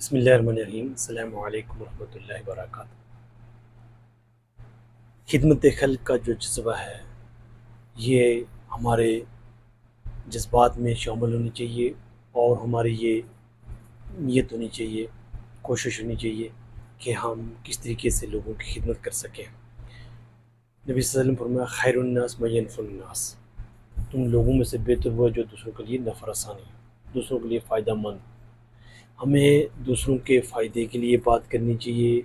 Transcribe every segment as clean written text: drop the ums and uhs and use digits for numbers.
بسم اللہ الرحمن الرحیم۔ السلام علیکم ورحمۃ اللہ وبرکاتہ۔ خدمت خلق کا جو جذبہ ہے یہ ہمارے جذبات میں شامل ہونی چاہیے، اور ہماری یہ نیت ہونی چاہیے، کوشش ہونی چاہیے کہ ہم کس طریقے سے لوگوں کی خدمت کر سکیں۔ نبی صلی اللہ علیہ وسلم فرمایا خیر الناس من ینفع الناس، تم لوگوں میں سے بہتر وہ جو دوسروں کے لیے نفع رسانی، دوسروں کے لیے فائدہ مند۔ ہمیں دوسروں کے فائدے کے لیے بات کرنی چاہیے،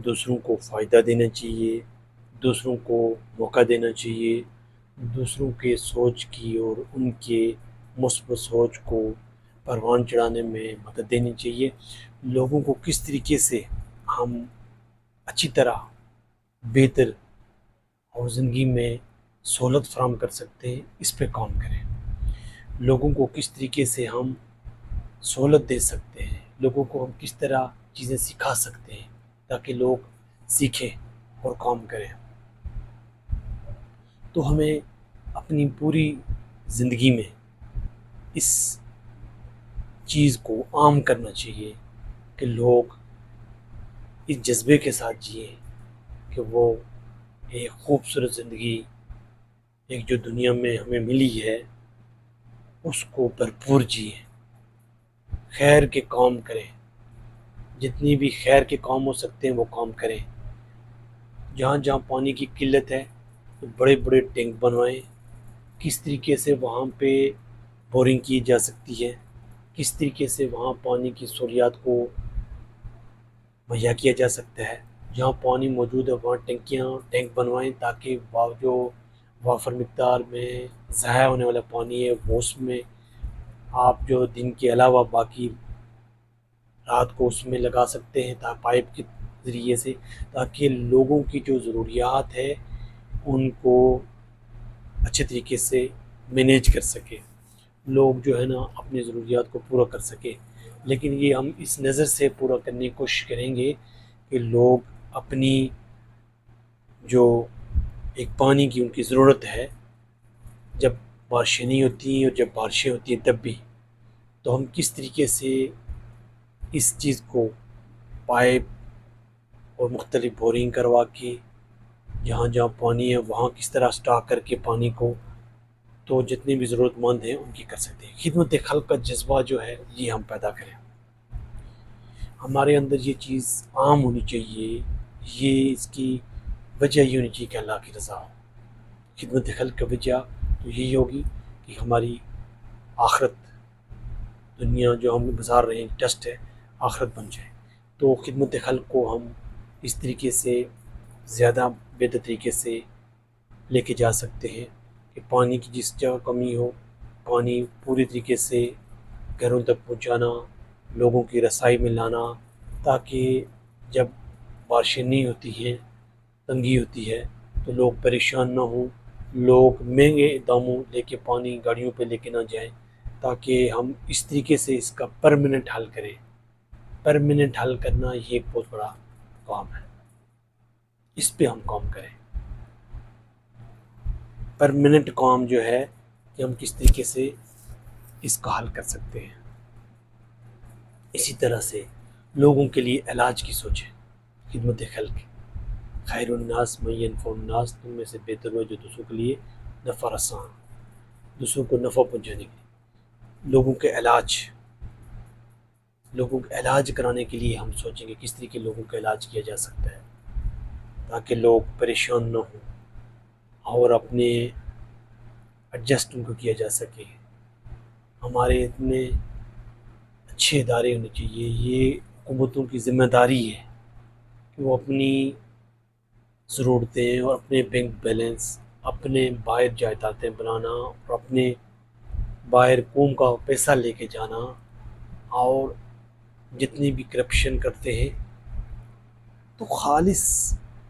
دوسروں کو فائدہ دینا چاہیے، دوسروں کو موقع دینا چاہیے، دوسروں کے سوچ کی اور ان کے مثبت سوچ کو پروان چڑھانے میں مدد دینی چاہیے۔ لوگوں کو کس طریقے سے ہم اچھی طرح بہتر اور زندگی میں سہولت فراہم کر سکتے ہیں، اس پہ کام کریں۔ لوگوں کو کس طریقے سے ہم سہولت دے سکتے ہیں، لوگوں کو ہم کس طرح چیزیں سکھا سکتے ہیں تاکہ لوگ سیکھیں اور کام کریں۔ تو ہمیں اپنی پوری زندگی میں اس چیز کو عام کرنا چاہیے کہ لوگ اس جذبے کے ساتھ جئیں کہ وہ ایک خوبصورت زندگی، ایک جو دنیا میں ہمیں ملی ہے، اس کو بھرپور جئیں، خیر کے کام کریں، جتنی بھی خیر کے کام ہو سکتے ہیں وہ کام کریں۔ جہاں جہاں پانی کی قلت ہے تو بڑے بڑے ٹینک بنوائیں، کس طریقے سے وہاں پہ بورنگ کی جا سکتی ہے، کس طریقے سے وہاں پانی کی سہولیات کو مہیا کیا جا سکتا ہے۔ جہاں پانی موجود ہے وہاں ٹینک بنوائیں تاکہ جو وافر مقدار میں ضائع ہونے والا پانی ہے وہ اس میں آپ جو دن کے علاوہ باقی رات کو اس میں لگا سکتے ہیں پائپ کے ذریعے سے، تاکہ لوگوں کی جو ضروریات ہے ان کو اچھے طریقے سے مینیج کر سکے، لوگ جو ہے نا اپنی ضروریات کو پورا کر سکے۔ لیکن یہ ہم اس نظر سے پورا کرنے کی کوشش کریں گے کہ لوگ اپنی جو ایک پانی کی ان کی ضرورت ہے، جب بارشیں نہیں ہوتی ہیں اور جب بارشیں ہوتی ہیں تب بھی، تو ہم کس طریقے سے اس چیز کو پائپ اور مختلف بورنگ کروا کے جہاں جہاں پانی ہے وہاں کس طرح سٹاک کر کے پانی کو تو جتنے بھی ضرورت مند ہیں ان کی کر سکتے ہیں۔ خدمت خلق کا جذبہ جو ہے یہ ہم پیدا کریں، ہمارے اندر یہ چیز عام ہونی چاہیے۔ یہ اس کی وجہ یہ ہونی چاہیے کہ اللہ کی رضا ہو۔ خدمت خلق کی وجہ تو یہی ہوگی کہ ہماری آخرت، دنیا جو ہم گزار رہے ہیں ٹیسٹ ہے، آخرت بن جائے۔ تو خدمت خلق کو ہم اس طریقے سے زیادہ بہتر طریقے سے لے کے جا سکتے ہیں کہ پانی کی جس جگہ کمی ہو پانی پوری طریقے سے گھروں تک پہنچانا، لوگوں کی رسائی میں لانا، تاکہ جب بارشیں نہیں ہوتی ہیں، تنگی ہوتی ہے تو لوگ پریشان نہ ہوں، لوگ مہنگے داموں لے کے پانی گاڑیوں پہ لے کے نہ جائیں، تاکہ ہم اس طریقے سے اس کا پرماننٹ حل کریں۔ پرماننٹ حل کرنا یہ ایک بہت بڑا کام ہے، اس پہ ہم کام کریں۔ پرماننٹ کام جو ہے کہ ہم کس طریقے سے اس کا حل کر سکتے ہیں۔ اسی طرح سے لوگوں کے لیے علاج کی سوچیں، خدمت خلق خیر الناس من ینفع الناس، تم میں سے بہتر ہو جو دوسروں کے لیے نفع رساں، دوسروں کو نفع پہنچانے کے لیے۔ لوگوں کا علاج کرانے کے لیے ہم سوچیں گے کس طریقے لوگوں کا علاج کیا جا سکتا ہے تاکہ لوگ پریشان نہ ہوں اور اپنے ایڈجسٹ ان کو کیا جا سکے۔ ہمارے اتنے اچھے ادارے ہونے چاہیے، یہ حکومتوں کی ذمہ داری ہے کہ وہ اپنی ضرورتیں اور اپنے بینک بیلنس، اپنے باہر جائیدادیں بنانا اور اپنے باہر قوم کا پیسہ لے کے جانا، اور جتنی بھی کرپشن کرتے ہیں تو خالص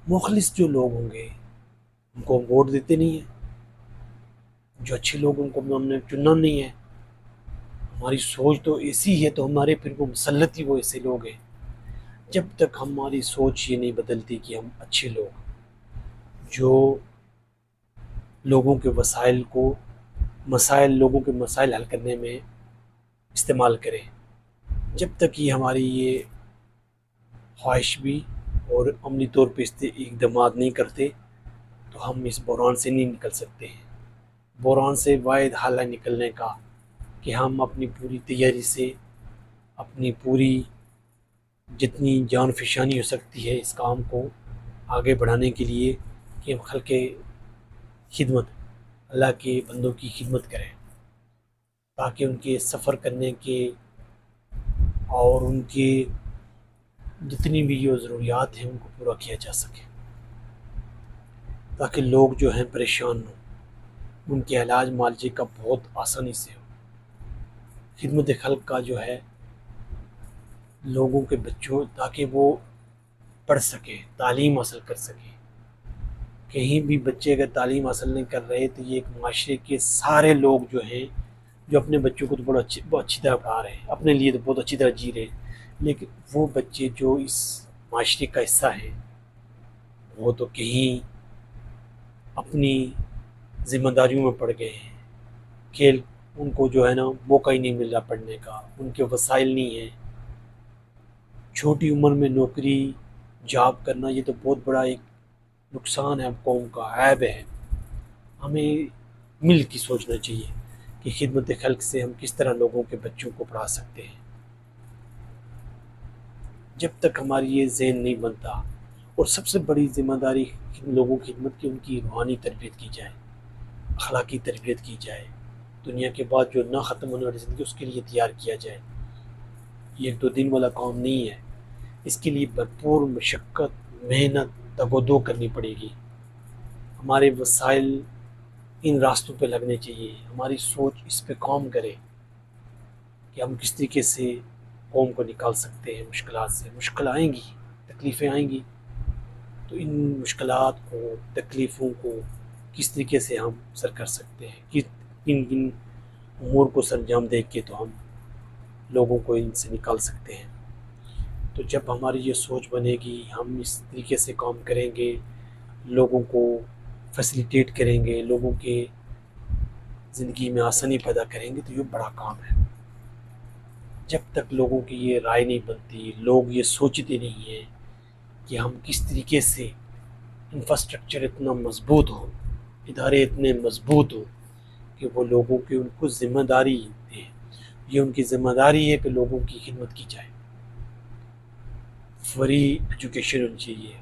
مخلص جو لوگ ہوں گے ان کو ووٹ دیتے نہیں ہیں، جو اچھے لوگ ان کو ہم نے چننا نہیں ہے۔ ہماری سوچ تو ایسی ہے تو ہمارے پھر وہ مسلط ہی وہ ایسے لوگ ہیں۔ جب تک ہماری سوچ یہ نہیں بدلتی کہ ہم اچھے لوگ جو لوگوں کے لوگوں کے مسائل حل کرنے میں استعمال کریں، جب تک یہ ہماری یہ خواہش بھی اور عملی طور پہ اقدامات نہیں کرتے تو ہم اس بحران سے نہیں نکل سکتے ہیں۔ بحران سے واحد حل ہے نکلنے کا کہ ہم اپنی پوری تیاری سے اپنی پوری جتنی جان فشانی ہو سکتی ہے اس کام کو آگے بڑھانے کے لیے کہ ہم خلق خدمت، اللہ کے بندوں کی خدمت کریں، تاکہ ان کے سفر کرنے کے اور ان کے جتنی بھی جو ضروریات ہیں ان کو پورا کیا جا سکے، تاکہ لوگ جو ہیں پریشان ہوں، ان کے علاج معالجے کا بہت آسانی سے ہو۔ خدمت خلق کا جو ہے لوگوں کے بچوں تاکہ وہ پڑھ سکے، تعلیم حاصل کر سکے۔ کہیں بھی بچے اگر تعلیم حاصل نہیں کر رہے تو یہ ایک معاشرے کے سارے لوگ جو ہیں جو اپنے بچوں کو تو بہت اچھی طرح پڑھا رہے ہیں، اپنے لیے تو بہت اچھی طرح جی رہے ہیں، لیکن وہ بچے جو اس معاشرے کا حصہ ہیں وہ تو کہیں اپنی ذمہ داریوں میں پڑ گئے ہیں، کھیل ان کو جو ہے نا موقع ہی نہیں مل رہا پڑھنے کا، ان کے وسائل نہیں ہیں۔ چھوٹی عمر میں نوکری جاب کرنا یہ تو بہت بڑا ایک نقصان ہے قوم کا، عیب ہے۔ ہمیں مل کے سوچنا چاہیے کہ خدمت خلق سے ہم کس طرح لوگوں کے بچوں کو پڑھا سکتے ہیں۔ جب تک ہماری یہ ذہن نہیں بنتا، اور سب سے بڑی ذمہ داری لوگوں کی خدمت کی ان کی روحانی تربیت کی جائے، اخلاقی تربیت کی جائے، دنیا کے بعد جو نہ ختم ہونے والی زندگی اس کے لیے تیار کیا جائے۔ یہ ایک دو دن والا کام نہیں ہے، اس کے لیے بھرپور مشقت، محنت، تگ و دو کرنی پڑے گی۔ ہمارے وسائل ان راستوں پہ لگنے چاہیے، ہماری سوچ اس پہ کام کرے کہ ہم کس طریقے سے قوم کو نکال سکتے ہیں مشکلات سے۔ مشکل آئیں گی، تکلیفیں آئیں گی، تو ان مشکلات کو، تکلیفوں کو کس طریقے سے ہم سر کر سکتے ہیں، کن کن امور کو سر انجام دے کے تو ہم لوگوں کو ان سے نکال سکتے ہیں۔ تو جب ہماری یہ سوچ بنے گی، ہم اس طریقے سے کام کریں گے، لوگوں کو فیسیلیٹیٹ کریں گے، لوگوں کے زندگی میں آسانی پیدا کریں گے، تو یہ بڑا کام ہے۔ جب تک لوگوں کی یہ رائے نہیں بنتی، لوگ یہ سوچتے نہیں ہیں کہ ہم کس طریقے سے انفراسٹرکچر اتنا مضبوط ہو، ادارے اتنے مضبوط ہو کہ وہ لوگوں کی ان کو ذمہ داری دیں۔ یہ ان کی ذمہ داری ہے کہ لوگوں کی خدمت کی جائے۔ فری ایجوکیشن ہونی چاہیے،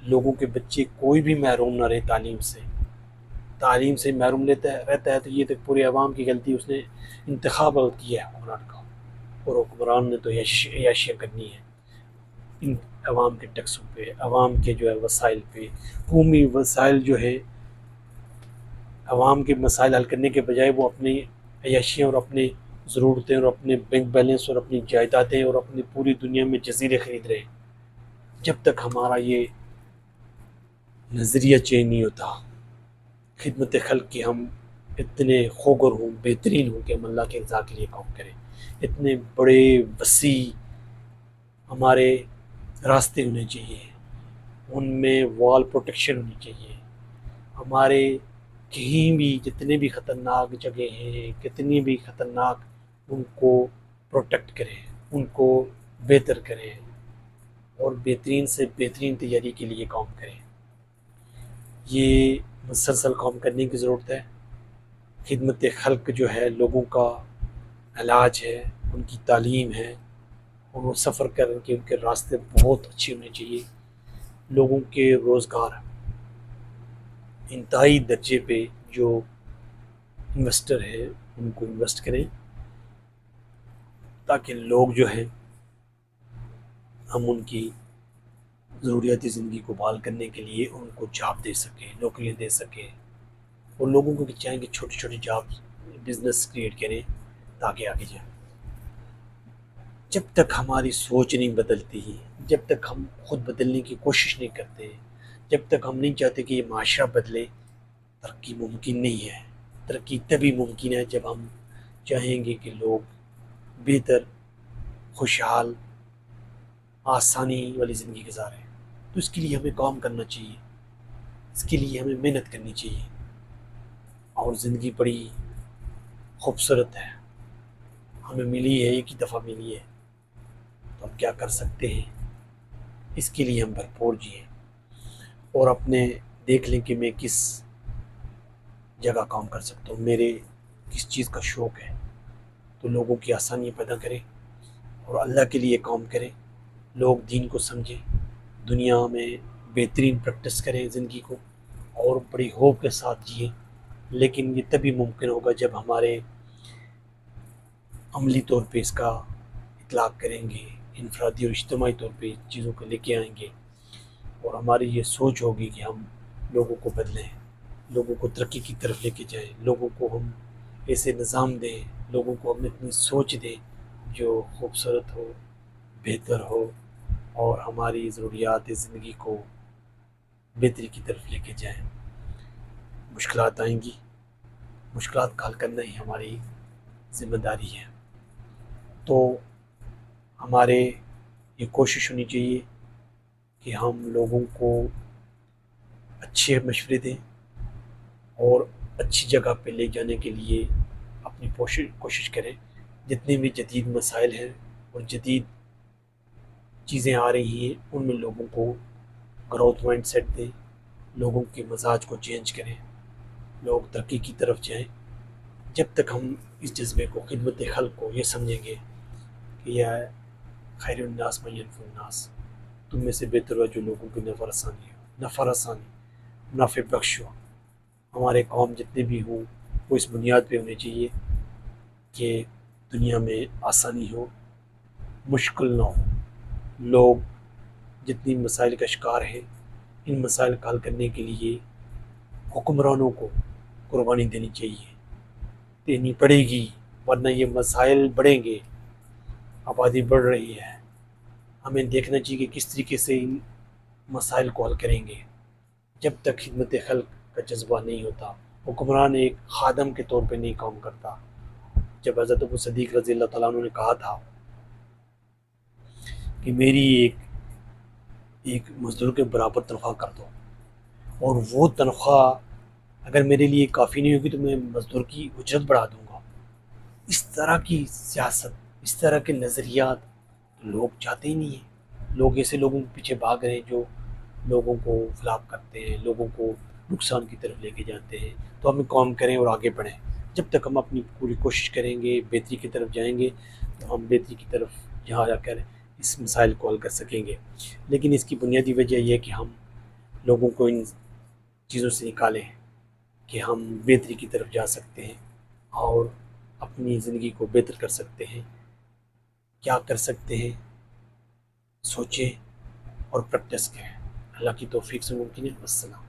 لوگوں کے بچے کوئی بھی محروم نہ رہے تعلیم سے۔ تعلیم سے محروم رہتا ہے تو یہ تو پورے عوام کی غلطی، اس نے انتخاب غلط کیا ہے حکمران کا، اور حکمران نے تو عیاشیاں کرنی ہے ان عوام کے ٹیکسوں پہ، عوام کے جو ہے وسائل پہ۔ قومی وسائل جو ہے عوام کے مسائل حل کرنے کے بجائے وہ اپنی عیاشیاں اور اپنے ضرورتیں اور اپنے بینک بیلنس اور اپنی جائیدادیں اور اپنی پوری دنیا میں جزیرے خرید رہے ہیں۔ جب تک ہمارا یہ نظریہ چینج نہیں ہوتا خدمت خلق کے، ہم اتنے خوگر ہوں، بہترین ہوں کہ ہم اللہ کے رضا کے لیے کام کریں، اتنے بڑے وسیع ہمارے راستے ہونے چاہیے، ان میں وال پروٹیکشن ہونی چاہیے، ہمارے کہیں بھی جتنے بھی خطرناک جگہ ہیں، کتنی بھی خطرناک، ان کو پروٹیکٹ کریں، ان کو بہتر کریں، اور بہترین سے بہترین تیاری کے لیے کام کریں۔ یہ مسلسل کام کرنے کی ضرورت ہے۔ خدمت خلق جو ہے لوگوں کا علاج ہے، ان کی تعلیم ہے، اور وہ سفر کر کے ان کے راستے بہت اچھے ہونے چاہیے۔ لوگوں کے روزگار انتہائی درجے پہ جو انویسٹر ہیں ان کو انویسٹ کریں، تاکہ لوگ جو ہیں ہم ان کی ضروریاتی زندگی کو بحال کرنے کے لیے ان کو جاب دے سکیں، نوکریاں دے سکیں، اور لوگوں کو بھی چاہیں کہ چھوٹی چھوٹی جاب بزنس کریٹ کریں تاکہ آگے جائیں۔ جب تک ہماری سوچ نہیں بدلتی، جب تک ہم خود بدلنے کی کوشش نہیں کرتے، جب تک ہم نہیں چاہتے کہ یہ معاشرہ بدلے، ترقی ممکن نہیں ہے۔ ترقی تبھی ممکن ہے جب ہم چاہیں گے کہ لوگ بہتر، خوشحال، آسانی والی زندگی گزاریں، تو اس کے لیے ہمیں کام کرنا چاہیے، اس کے لیے ہمیں محنت کرنی چاہیے۔ اور زندگی بڑی خوبصورت ہے، ہمیں ملی ہے، ایک ہی دفعہ ملی ہے، تو ہم کیا کر سکتے ہیں، اس کے لیے ہم بھرپور جئیں اور اپنے دیکھ لیں کہ میں کس جگہ کام کر سکتا ہوں، میرے کس چیز کا شوق ہے، تو لوگوں کی آسانی پیدا کریں اور اللہ کے لیے کام کریں، لوگ دین کو سمجھیں، دنیا میں بہترین پریکٹس کریں زندگی کو اور بڑی ہوپ کے ساتھ جئیں۔ لیکن یہ تبھی ممکن ہوگا جب ہمارے عملی طور پہ اس کا اطلاق کریں گے، انفرادی اور اجتماعی طور پہ چیزوں کو لے کے آئیں گے، اور ہماری یہ سوچ ہوگی کہ ہم لوگوں کو بدلیں، لوگوں کو ترقی کی طرف لے کے جائیں، لوگوں کو ہم ایسے نظام دیں، لوگوں کو ہم اتنی سوچ دیں جو خوبصورت ہو، بہتر ہو اور ہماری ضروریات زندگی کو بہتری کی طرف لے کے جائیں۔ مشکلات آئیں گی، مشکلات کا حل کرنا ہی ہماری ذمہ داری ہے، تو ہمارے یہ کوشش ہونی چاہیے کہ ہم لوگوں کو اچھے مشورے دیں اور اچھی جگہ پہ لے جانے کے لیے اپنی کوشش کریں۔ جتنے بھی جدید مسائل ہیں اور جدید چیزیں آ رہی ہیں ان میں لوگوں کو گروتھ مائنڈ سیٹ دیں، لوگوں کے مزاج کو چینج کریں، لوگ ترقی کی طرف جائیں۔ جب تک ہم اس جذبے کو، خدمت خلق کو یہ سمجھیں گے کہ یہ خیر الناس من ینفع الناس، تم میں سے بہتر ہو جو لوگوں کی نفع رسانی، نفع بخش ہو، ہمارے کام جتنے بھی ہوں وہ اس بنیاد پہ ہونے چاہیے کہ دنیا میں آسانی ہو، مشکل نہ ہو۔ لوگ جتنی مسائل کا شکار ہیں، ان مسائل کا حل کرنے کے لیے حکمرانوں کو قربانی دینی پڑے گی، ورنہ یہ مسائل بڑھیں گے، آبادی بڑھ رہی ہے، ہمیں دیکھنا چاہیے کہ کس طریقے سے ان مسائل کو حل کریں گے۔ جب تک خدمت خلق کا جذبہ نہیں ہوتا، حکمران ایک خادم کے طور پہ نہیں کام کرتا۔ جب حضرت ابو صدیق رضی اللہ تعالیٰ عنہ نے کہا تھا کہ میری ایک مزدور کے برابر تنخواہ کر دو، اور وہ تنخواہ اگر میرے لیے کافی نہیں ہوگی تو میں مزدور کی اجرت بڑھا دوں گا، اس طرح کی سیاست، اس طرح کے نظریات لوگ چاہتے ہی نہیں ہیں۔ لوگ ایسے لوگوں کے پیچھے بھاگ رہے ہیں جو لوگوں کو فلاپ کرتے ہیں، لوگوں کو نقصان کی طرف لے کے جاتے ہیں۔ تو ہم کام کریں اور آگے بڑھیں۔ جب تک ہم اپنی پوری کوشش کریں گے، بہتری کی طرف جائیں گے، تو ہم بہتری کی طرف جہاں جا کر اس مسائل کو حل کر سکیں گے۔ لیکن اس کی بنیادی وجہ یہ ہے کہ ہم لوگوں کو ان چیزوں سے نکالیں کہ ہم بہتری کی طرف جا سکتے ہیں اور اپنی زندگی کو بہتر کر سکتے ہیں۔ کیا کر سکتے ہیں، سوچیں اور پریکٹس کریں۔ اللہ کی توفیق سے ممکن ہے۔ السلام۔